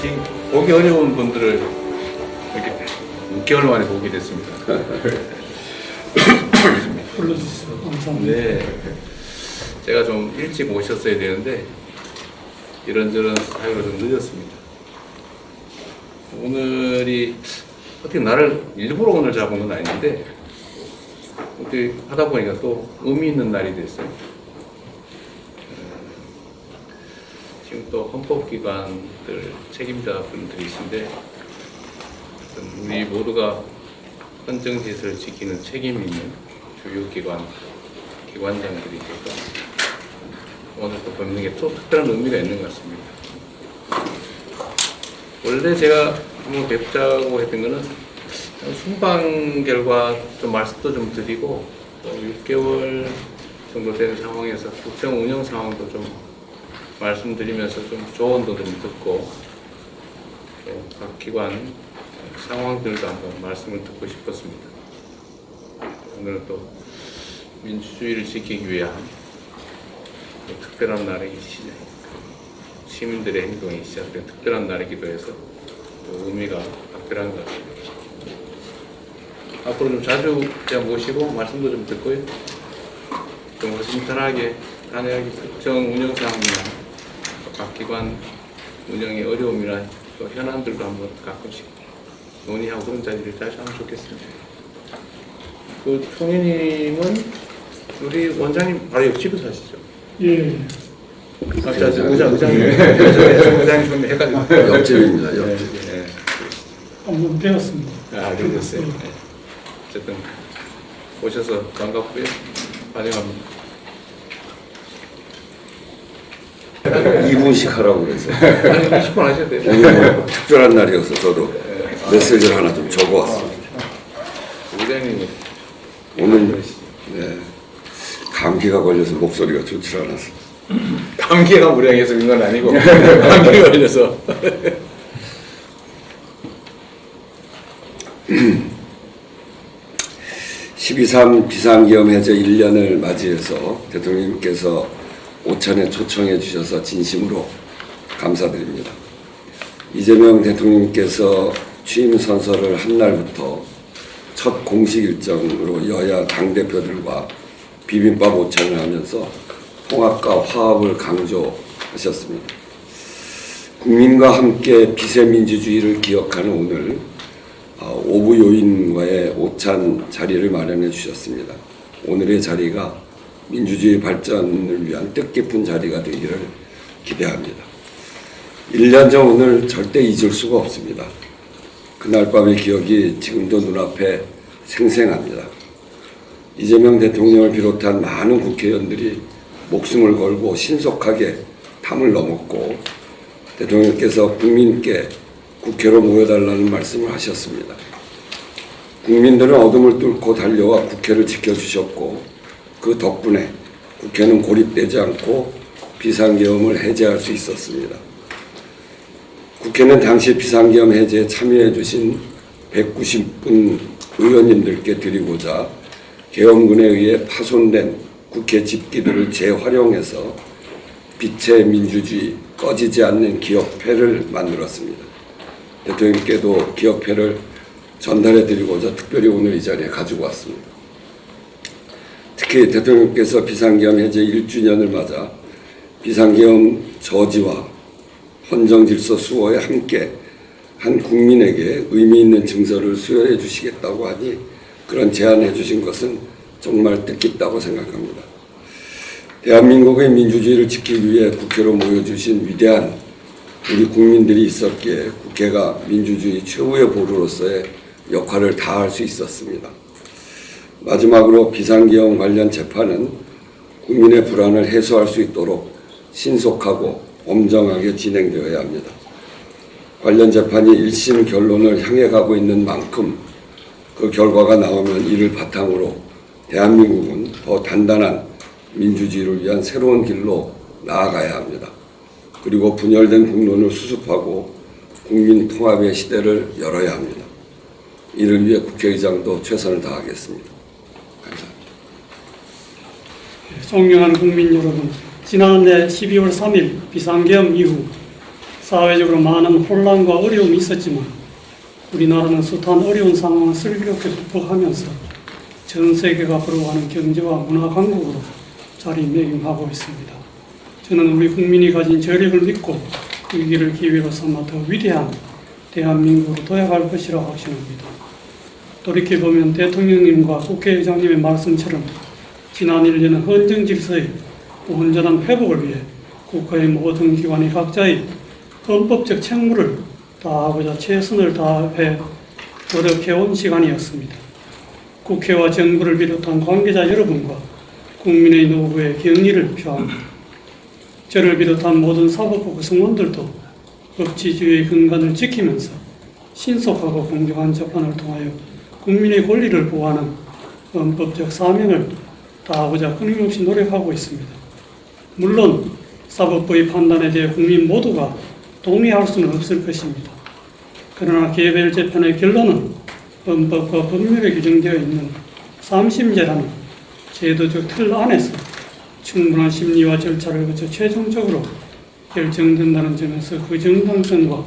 특히 보기 어려운 분들을 이렇게 6개월 만에 보게 됐습니다. 불러주세요. 감사합니다. 네, 제가 좀 일찍 오셨어야 되는데 이런저런 사유로 좀 늦었습니다. 오늘이 어떻게 나를 일부러 오늘 잡은 건 아닌데 어떻게 하다 보니까 또 의미 있는 날이 됐어요. 지금 또 헌법기관들 책임자분들이신데 우리 모두가 헌정질서를 지키는 책임이 있는 주요기관 기관장들이니까 오늘 또 뵙는 게 또 특별한 의미가 있는 것 같습니다. 원래 제가 한번 뵙자고 했던 거는 순방 결과 좀 말씀도 좀 드리고 또 6개월 정도 되는 상황에서 국정 운영 상황도 좀 말씀드리면서 좀 조언도 좀 듣고 또 각 기관 상황들도 한번 말씀을 듣고 싶었습니다. 오늘은 또 민주주의를 지키기 위한 특별한 날이기 시민들의 행동이 시작된 특별한 날이기도 해서 의미가 특별한 것 같습니다. 앞으로 좀 자주 제가 모시고 말씀도 좀 듣고요. 좀 허심탄회하게 국정 운영 상황이나 각 기관 운영의 어려움이나 또 현안들도 한번 가끔씩 논의하고 그런 자리를 다시 하면 좋겠습니다. 그 총회님은 우리 원장님 바로 옆집에 사시죠? 예. 의장님 좀 헷갈려. 옆집입니다. 옆집. 네. 한번 배웠습니다. 그러셨어요. 네. 어쨌든 오셔서 반갑고요. 환영합니다. 2분씩 하라고 그래서 아니, 10분 하셔도 돼요. 오늘 뭐 특별한 날이어서 저도 메시지를 하나 좀 적어왔습니다. 의장님이 오늘 감기가 걸려서 목소리가 좋지 않아서 감기가 무량해서 그런 건 아니고 감기가 걸려서 12.3 비상계엄 해제 1년을 맞이해서 대통령님께서 오찬에 초청해 주셔서 진심으로 감사드립니다. 이재명 대통령님께서 취임 선서를 한 날부터 첫 공식 일정으로 여야 당대표들과 비빔밥 오찬을 하면서 통합과 화합을 강조하셨습니다. 국민과 함께 비세민주주의를 기억하는 오늘 오부 요인과의 오찬 자리를 마련해 주셨습니다. 오늘의 자리가 민주주의 발전을 위한 뜻깊은 자리가 되기를 기대합니다. 1년 전 오늘 절대 잊을 수가 없습니다. 그날 밤의 기억이 지금도 눈앞에 생생합니다. 이재명 대통령을 비롯한 많은 국회의원들이 목숨을 걸고 신속하게 담을 넘었고 대통령께서 국민께 국회로 모여달라는 말씀을 하셨습니다. 국민들은 어둠을 뚫고 달려와 국회를 지켜주셨고 그 덕분에 국회는 고립되지 않고 비상계엄을 해제할 수 있었습니다. 국회는 당시 비상계엄 해제에 참여해 주신 190분 의원님들께 드리고자 계엄군에 의해 파손된 국회 집기들을 재활용해서 빛의 민주주의, 꺼지지 않는 기억패를 만들었습니다. 대통령께도 기억패를 전달해 드리고자 특별히 오늘 이 자리에 가지고 왔습니다. 특히 대통령께서 비상계엄 해제 1주년을 맞아 비상계엄 저지와 헌정질서 수호에 함께 한 국민에게 의미 있는 증서를 수여해 주시겠다고 하니 그런 제안해 주신 것은 정말 뜻깊다고 생각합니다. 대한민국의 민주주의를 지키기 위해 국회로 모여주신 위대한 우리 국민들이 있었기에 국회가 민주주의 최후의 보루로서의 역할을 다할 수 있었습니다. 마지막으로 비상계엄 관련 재판은 국민의 불안을 해소할 수 있도록 신속하고 엄정하게 진행되어야 합니다. 관련 재판이 1심 결론을 향해 가고 있는 만큼 그 결과가 나오면 이를 바탕으로 대한민국은 더 단단한 민주주의를 위한 새로운 길로 나아가야 합니다. 그리고 분열된 국론을 수습하고 국민 통합의 시대를 열어야 합니다. 이를 위해 국회의장도 최선을 다하겠습니다. 감사합니다. 존경하는 국민 여러분, 지난해 12월 3일 비상계엄 이후 사회적으로 많은 혼란과 어려움이 있었지만 우리나라는 숱한 어려운 상황을 슬기롭게 극복하면서 전 세계가 부러워하는 경제와 문화 강국으로 자리매김하고 있습니다. 저는 우리 국민이 가진 저력을 믿고 위기를 기회로 삼아 더 위대한 대한민국으로 도약할 것이라 확신합니다. 돌이켜보면 대통령님과 국회의장님의 말씀처럼 지난 1년은 헌정 질서의 온전한 회복을 위해 국가의 모든 기관이 각자의 헌법적 책무를 다하고자 최선을 다해 노력해온 시간이었습니다. 국회와 정부를 비롯한 관계자 여러분과 국민의 노고에 경의를 표합니다. 저를 비롯한 모든 사법부 구성원들도 법치주의의 근간을 지키면서 신속하고 공정한 재판을 통하여 국민의 권리를 보호하는 헌법적 사명을 다하고자 끊임없이 노력하고 있습니다. 물론 사법부의 판단에 대해 국민 모두가 동의할 수는 없을 것입니다. 그러나 개별 재판의 결론은 헌법과 법률에 규정되어 있는 3심제라는 제도적 틀 안에서 충분한 심리와 절차를 거쳐 최종적으로 결정된다는 점에서 그 정당성과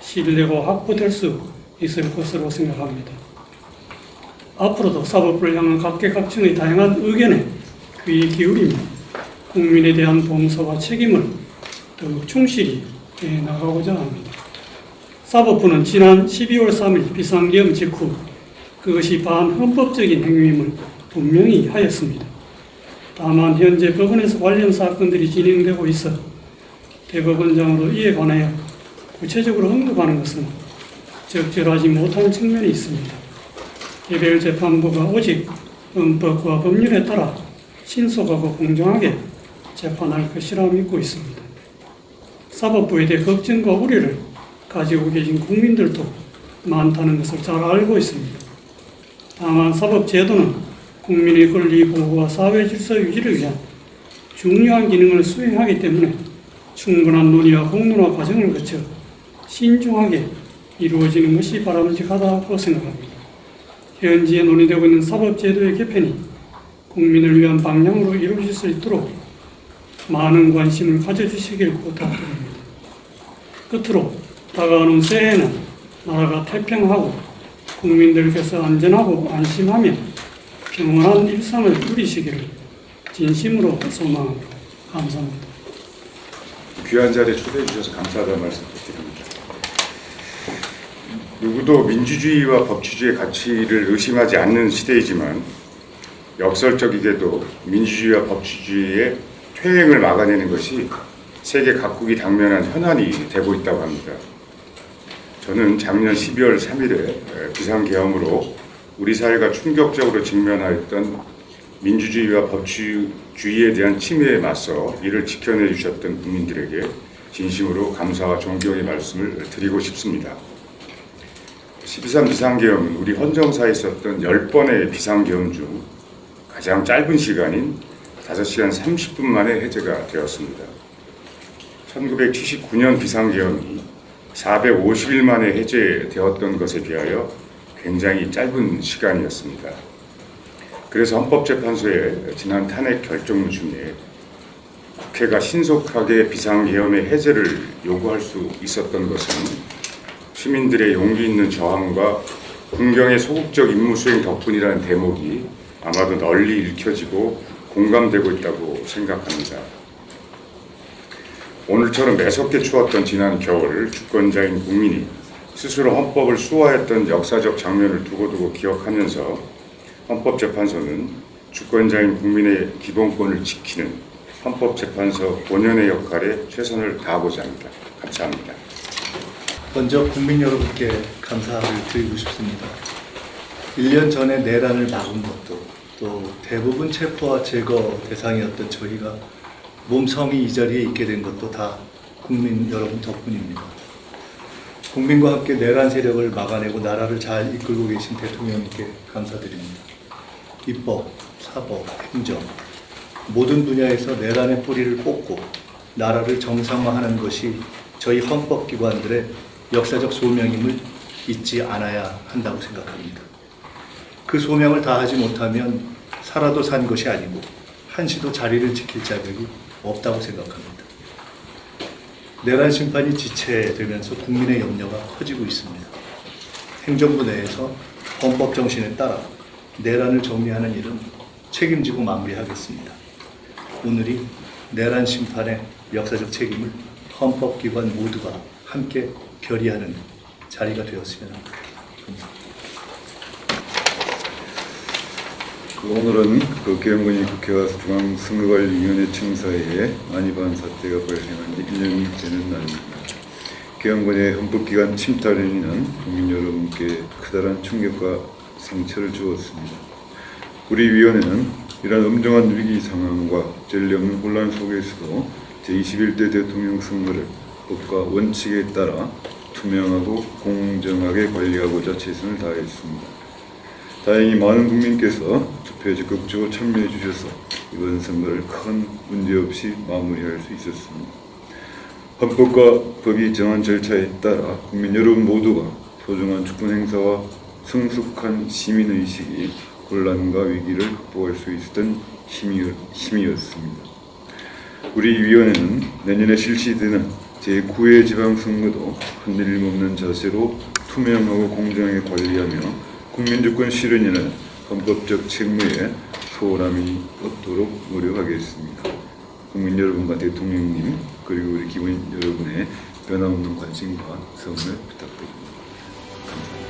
신뢰가 확보될 수 있을 것으로 생각합니다. 앞으로도 사법부를 향한 각계각층의 다양한 의견에 귀 기울이며 국민에 대한 봉사와 책임을 더욱 충실히 해나가고자 합니다. 사법부는 지난 12월 3일 비상계엄 직후 그것이 반헌법적인 행위임을 분명히 하였습니다. 다만 현재 법원에서 관련 사건들이 진행되고 있어 대법원장으로 이에 관하여 구체적으로 언급하는 것은 적절하지 못한 측면이 있습니다. 개별 재판부가 오직 헌법과 법률에 따라 신속하고 공정하게 재판할 것이라 믿고 있습니다. 사법부에 대해 걱정과 우려를 가지고 계신 국민들도 많다는 것을 잘 알고 있습니다. 다만 사법제도는 국민의 권리 보호와 사회 질서 유지를 위한 중요한 기능을 수행하기 때문에 충분한 논의와 공론화 과정을 거쳐 신중하게 이루어지는 것이 바람직하다고 생각합니다. 현지에 논의되고 있는 사법제도의 개편이 국민을 위한 방향으로 이루어질 수 있도록 많은 관심을 가져주시길 부탁드립니다. 끝으로 다가오는 새해에는 나라가 태평하고 국민들께서 안전하고 안심하며 평온한 일상을 누리시기를 진심으로 소망합니다. 감사합니다. 귀한 자리에 초대해 주셔서 감사하다는 말씀 드립니다. 누구도 민주주의와 법치주의의 가치를 의심하지 않는 시대이지만 역설적이게도 민주주의와 법치주의의 퇴행을 막아내는 것이 세계 각국이 당면한 현안이 되고 있다고 합니다. 저는 작년 12월 3일에 비상계엄으로 우리 사회가 충격적으로 직면하였던 민주주의와 법치주의에 대한 침해에 맞서 이를 지켜내 주셨던 국민들에게 진심으로 감사와 존경의 말씀을 드리고 싶습니다. 12.3 비상계엄은 우리 헌정사에 있었던 10번의 비상계엄 중 가장 짧은 시간인 5시간 30분 만에 해제가 되었습니다. 1979년 비상계엄이 450일 만에 해제되었던 것에 비하여 굉장히 짧은 시간이었습니다. 그래서 헌법재판소의 지난 탄핵 결정 중에 국회가 신속하게 비상계엄의 해제를 요구할 수 있었던 것은 시민들의 용기 있는 저항과 군경의 소극적 임무 수행 덕분이라는 대목이 아마도 널리 읽혀지고 공감되고 있다고 생각합니다. 오늘처럼 매섭게 추웠던 지난 겨울 주권자인 국민이 스스로 헌법을 수호하였던 역사적 장면을 두고두고 기억하면서 헌법재판소는 주권자인 국민의 기본권을 지키는 헌법재판소 본연의 역할에 최선을 다하고자 합니다. 감사합니다. 먼저 국민 여러분께 감사를 드리고 싶습니다. 1년 전에 내란을 막은 것도 또 대부분 체포와 제거 대상이었던 저희가 몸섬이 이 자리에 있게 된 것도 다 국민 여러분 덕분입니다. 국민과 함께 내란 세력을 막아내고 나라를 잘 이끌고 계신 대통령님께 감사드립니다. 입법, 사법, 행정 모든 분야에서 내란의 뿌리를 뽑고 나라를 정상화하는 것이 저희 헌법기관들의 역사적 소명임을 잊지 않아야 한다고 생각합니다. 그 소명을 다하지 못하면 살아도 산 것이 아니고 한시도 자리를 지킬 자격이 없다고 생각합니다. 내란 심판이 지체되면서 국민의 염려가 커지고 있습니다. 행정부 내에서 헌법 정신에 따라 내란을 정리하는 일은 책임지고 마무리하겠습니다. 오늘이 내란 심판의 역사적 책임을 헌법기관 모두가 함께 결의하는 자리가 되었으면 합니다. 오늘은 계엄군이 국회와 중앙선거관리위원회 청사에 안희반 사태가 발생한 지 1년이 되는 날입니다. 계엄군의 헌법기관 침탈로 인한 국민 여러분께 크다란 충격과 상처를 주었습니다. 우리 위원회는 이러한 엄중한 위기 상황과 전례 없는 혼란 속에서도 제21대 대통령 선거를 법과 원칙에 따라 투명하고 공정하게 관리하고자 최선을 다했습니다. 다행히 많은 국민께서 투표에 적극적으로 참여해 주셔서 이번 선거를 큰 문제없이 마무리할 수 있었습니다. 헌법과 법이 정한 절차에 따라 국민 여러분 모두가 소중한 주권 행사와 성숙한 시민의식이 혼란과 위기를 극복할 수 있었던 힘이었습니다. 우리 위원회는 내년에 실시되는 제9회 지방선거도 흔들림 없는 자세로 투명하고 공정하게 관리하며 국민주권 실현에는 헌법적 책무에 소홀함이 없도록 노력하겠습니다. 국민 여러분과 대통령님 그리고 우리 기본 여러분의 변함없는 관심과 성원을 부탁드립니다. 감사합니다.